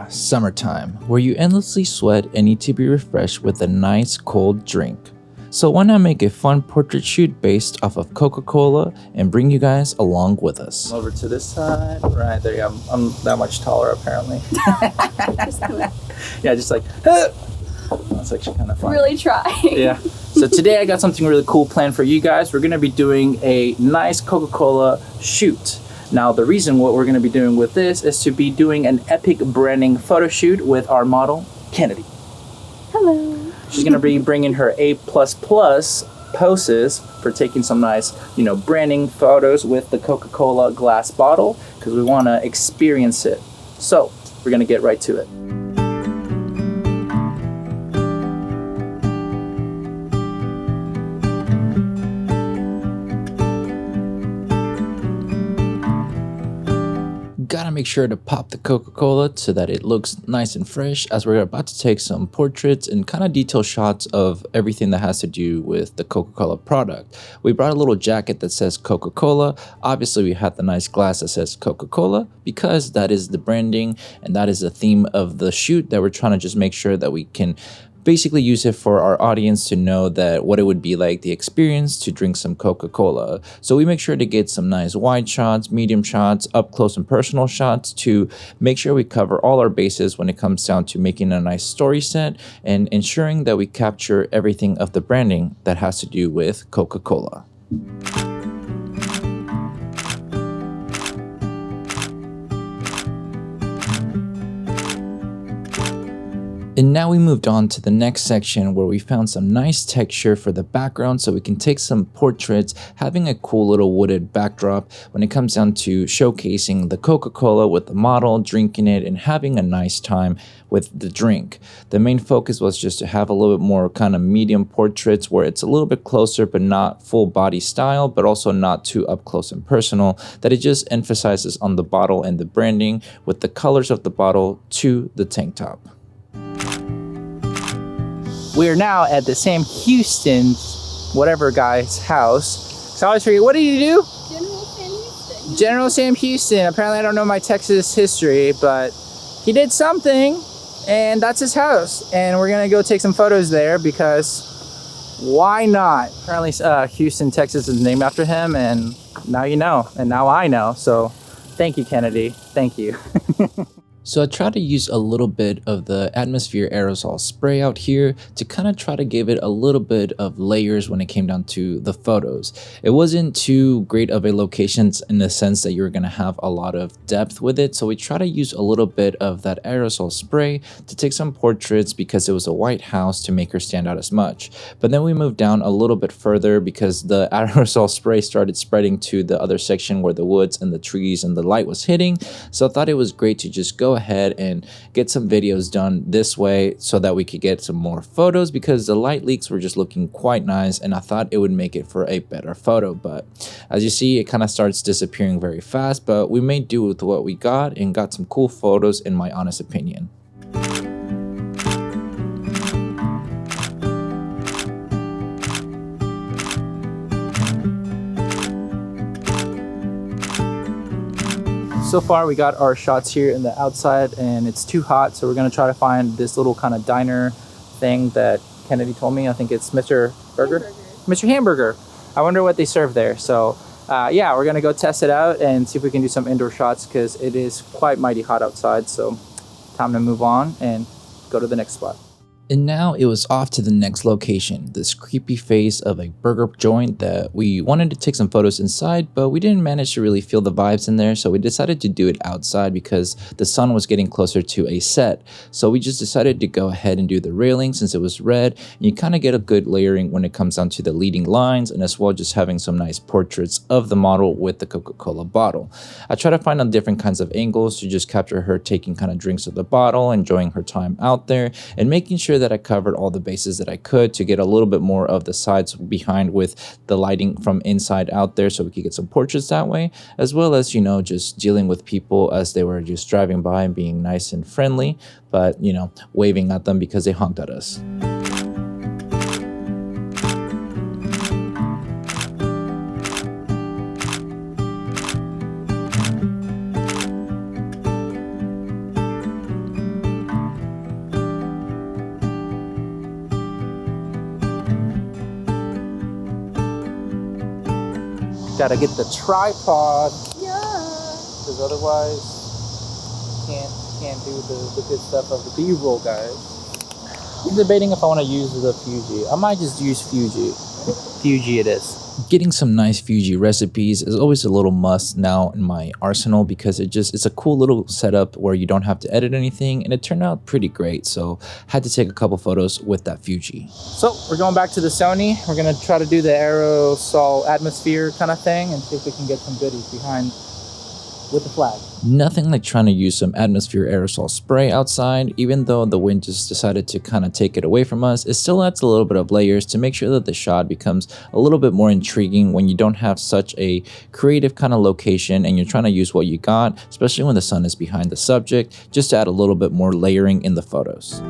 Summertime, where you endlessly sweat and need to be refreshed with a nice cold drink. So why not make a fun portrait shoot based off of Coca-Cola and bring you guys along with us. Over to this side, right there. Yeah, I'm that much taller apparently. Yeah, just like, that's actually kind of fun. Really try. Yeah. So today I got something really cool planned for you guys. We're gonna be doing a nice Coca-Cola shoot. Now the reason what we're going to be doing with this is to be doing an epic branding photo shoot with our model, Kennedy. Hello. She's going to be bringing her A++ poses for taking some nice, branding photos with the Coca-Cola glass bottle because we want to experience it. So we're going to get right to it. Gotta make sure to pop the Coca-Cola so that it looks nice and fresh as we're about to take some portraits and kind of detail shots of everything that has to do with the Coca-Cola product. We brought a little jacket that says Coca-Cola. Obviously we had the nice glass that says Coca-Cola because that is the branding and that is the theme of the shoot that we're trying to just make sure that we can basically use it for our audience to know that what it would be like, the experience to drink some Coca-Cola. So we make sure to get some nice wide shots, medium shots, up close and personal shots to make sure we cover all our bases when it comes down to making a nice story set and ensuring that we capture everything of the branding that has to do with Coca-Cola. And now we moved on to the next section where we found some nice texture for the background so we can take some portraits, having a cool little wooded backdrop when it comes down to showcasing the Coca-Cola with the model, drinking it, and having a nice time with the drink. The main focus was just to have a little bit more kind of medium portraits where it's a little bit closer but not full body style, but also not too up close and personal, that it just emphasizes on the bottle and the branding with the colors of the bottle to the tank top. We are now at the Sam Houston, whatever guy's house. So I always forget, what did you do? General Sam Houston. General Sam Houston. Apparently I don't know my Texas history, but he did something and that's his house. And we're gonna go take some photos there because why not? Apparently Houston, Texas is named after him and now you know, and now I know. So thank you, Kennedy, thank you. So I try to use a little bit of the atmosphere aerosol spray out here to kind of try to give it a little bit of layers when it came down to the photos. It wasn't too great of a location in the sense that you're going to have a lot of depth with it. So we try to use a little bit of that aerosol spray to take some portraits because it was a white house to make her stand out as much. But then we moved down a little bit further because the aerosol spray started spreading to the other section where the woods and the trees and the light was hitting. So I thought it was great to just go ahead and get some videos done this way so that we could get some more photos because the light leaks were just looking quite nice and I thought it would make it for a better photo. But as you see, it kind of starts disappearing very fast, but we made do with what we got and got some cool photos in my honest opinion. So far we got our shots here in the outside and it's too hot, so we're going to try to find this little kind of diner thing that Kennedy told me. I think it's Mr. Burger? Mr. Hamburger. I wonder what they serve there. So yeah, we're going to go test it out and see if we can do some indoor shots because it is quite mighty hot outside. So time to move on and go to the next spot. And now it was off to the next location, this creepy face of a burger joint that we wanted to take some photos inside, but we didn't manage to really feel the vibes in there. So we decided to do it outside because the sun was getting closer to a set. So we just decided to go ahead and do the railing since it was red. And you kind of get a good layering when it comes down to the leading lines and as well just having some nice portraits of the model with the Coca-Cola bottle. I try to find on different kinds of angles to just capture her taking kind of drinks of the bottle, enjoying her time out there and making sure that I covered all the bases that I could to get a little bit more of the sides behind with the lighting from inside out there so we could get some portraits that way, as well as, just dealing with people as they were just driving by and being nice and friendly, but, waving at them because they honked at us. Gotta get the tripod, Yeah. because otherwise can't do the good stuff of the B-roll, guys. I'm debating if I want to use the Fuji. I might just use Fuji. Fuji it is. Getting some nice Fuji recipes is always a little must now in my arsenal, because it's a cool little setup where you don't have to edit anything, and it turned out pretty great. So had to take a couple photos with that Fuji. So we're going back to the Sony. We're gonna try to do the aerosol atmosphere kind of thing and see if we can get some goodies behind with the flag. Nothing like trying to use some atmosphere aerosol spray outside. Even though the wind just decided to kind of take it away from us, it still adds a little bit of layers to make sure that the shot becomes a little bit more intriguing when you don't have such a creative kind of location and you're trying to use what you got, especially when the sun is behind the subject, just to add a little bit more layering in the photos.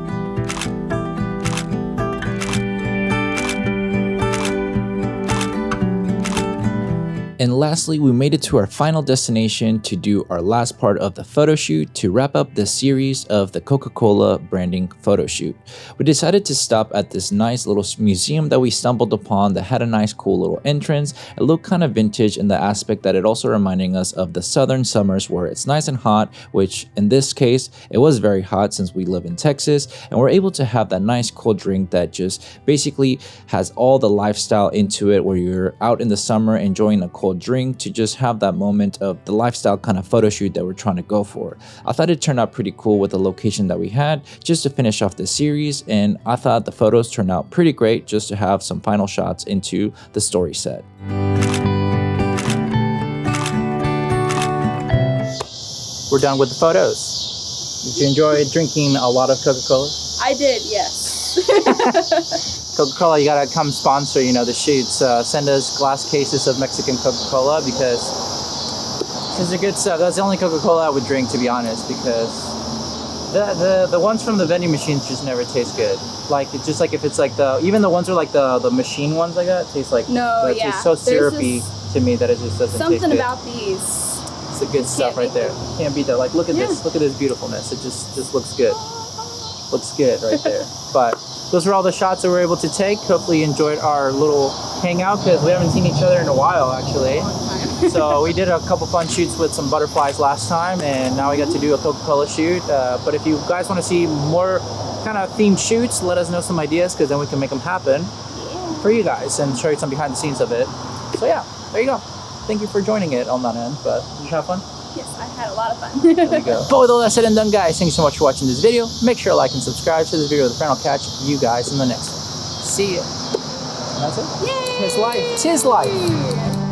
And lastly, we made it to our final destination to do our last part of the photo shoot to wrap up the series of the Coca-Cola branding photo shoot. We decided to stop at this nice little museum that we stumbled upon that had a nice cool little entrance. It looked kind of vintage in the aspect that it also reminding us of the southern summers where it's nice and hot, which in this case, it was very hot since we live in Texas, and we're able to have that nice cold drink that just basically has all the lifestyle into it, where you're out in the summer enjoying a cold drink to just have that moment of the lifestyle kind of photo shoot that we're trying to go for. I thought it turned out pretty cool with the location that we had just to finish off the series, and I thought the photos turned out pretty great just to have some final shots into the story set. We're done with the photos. Did you enjoy drinking a lot of Coca-Cola? I did, yes. Coca-Cola, you gotta come sponsor, the shoots. Send us glass cases of Mexican Coca-Cola, because it's a good stuff. That's the only Coca-Cola I would drink, to be honest, because the ones from the vending machines just never taste good. Like, it's just like if it's like even the ones are like the machine ones like that taste like, no, it's yeah. just so syrupy to me that it just doesn't taste good. Something about these. It's the good stuff right there. Can't beat that. Like, look at this. Look at this beautifulness. It just looks good. Looks good right there. But those are all the shots that we're able to take. Hopefully you enjoyed our little hangout, because we haven't seen each other in a while, actually. So we did a couple fun shoots with some butterflies last time, and now we got to do a Coca-Cola shoot. But if you guys want to see more kind of themed shoots, let us know some ideas, because then we can make them happen for you guys and show you some behind the scenes of it. So yeah, there you go. Thank you for joining it on that end. But did you have fun? Yes, I had a lot of fun. There you go. But with all that said and done, guys, thank you so much for watching this video. Make sure to like and subscribe to this video. The friend will catch you guys in the next one. See ya. And that's it. Yay! Tis life. Tis life.